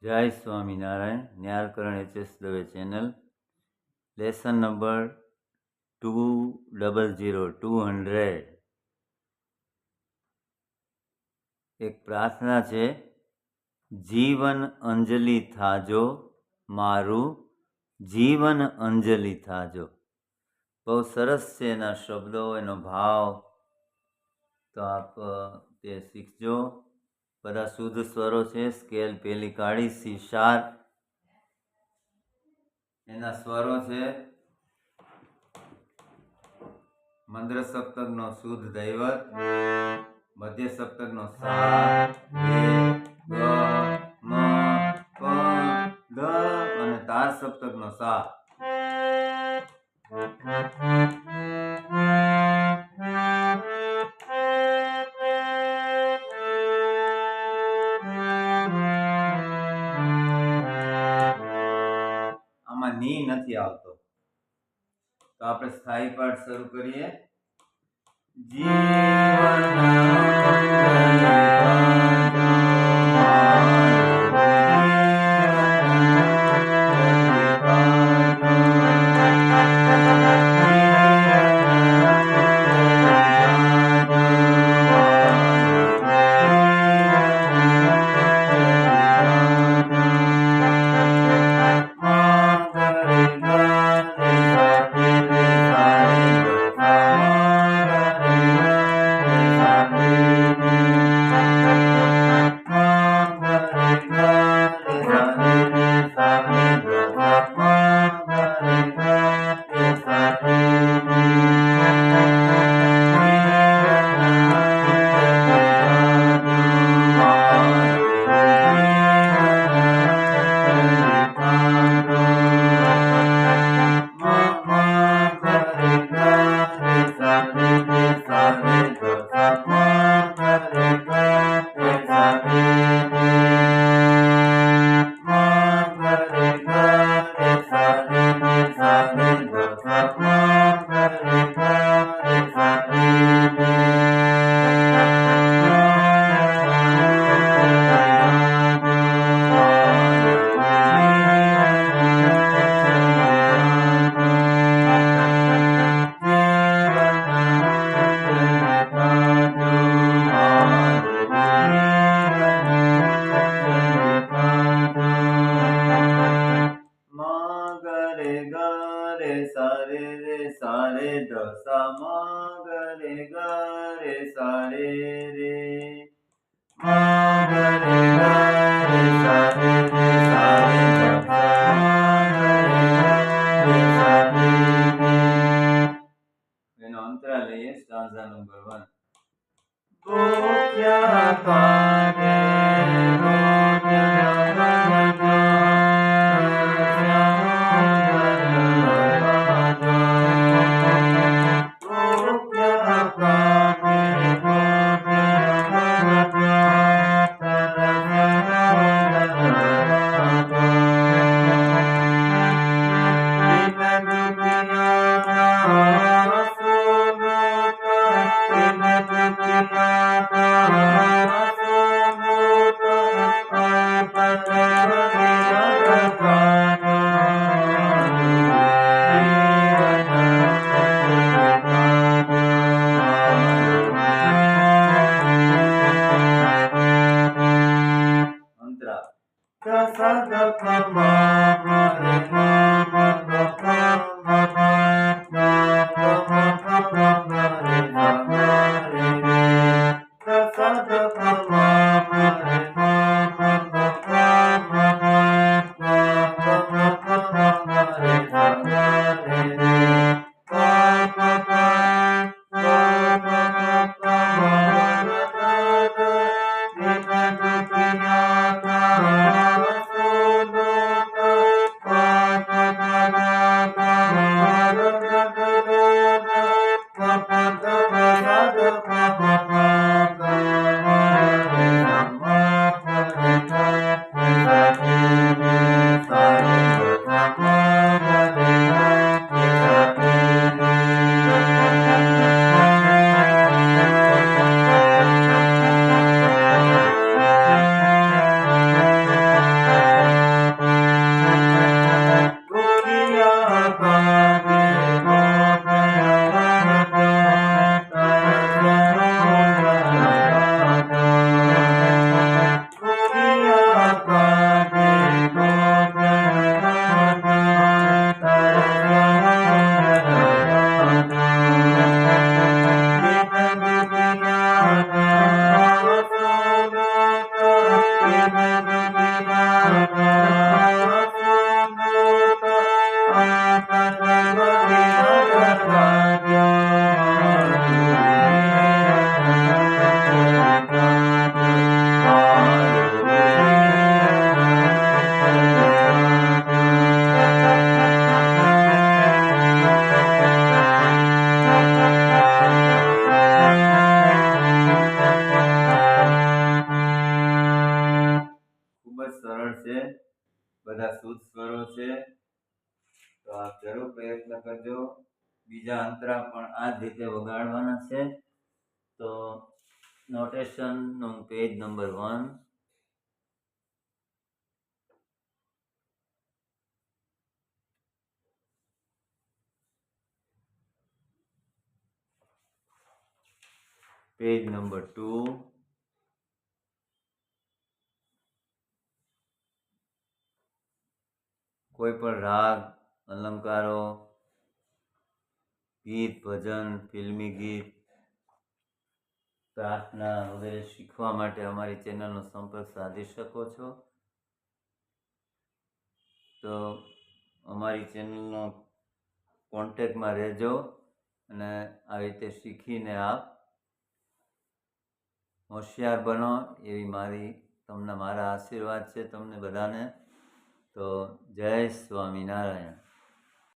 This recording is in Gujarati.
જય Swaminarayan. Nyalkaran HS Dave channel, lesson number 200. એક પ્રાર્થના છે. જીવન અંજલિ થાજો મારું, જીવન અંજલિ થાજો. બહુ સરસ છે એના શબ્દો, એનો ભાવ. તો આપ તે શીખજો. બધા શુદ્ધ સ્વરો છે. સ્કેલ પેલી કાળી, સી શાર્પ. એના સ્વરો છે મંદ્ર સપ્તકનો શુદ્ધ દૈવત, મધ્ય સપ્તકનો સા, રે, ગ, મ, પ, ધ અને તાર સપ્તકનો સા. આમાં ની નથી આવતો. તો આપણે સ્થાયી પાઠ શરૂ કરીએ. એનો અંતરા લઈએ. સ્ટાન્ઝા નંબર 1 સરળ છે, બધા શુદ્ધ સ્વરો છે. તો આપ જરૂર પ્રયત્ન કરજો. બીજા અંતરા પણ આ જ રીતે વગાડવાના છે. તો નોટેશનનું પેજ નંબર 1, પેજ નંબર 2, કોઈ પણ રાગ, અલંકારો, ગીત, ભજન, ફિલ્મી ગીત, પ્રાર્થના વગેરે શીખવા માટે અમારી ચેનલનો સંપર્ક સાધી શકો છો. તો અમારી ચેનલનો કોન્ટેક્ટમાં રહેજો અને આવી રીતે શીખીને આપ હોશિયાર બનો એવી મારા આશીર્વાદ છે તમને બધાને. તો જય સ્વામિનારાયણ.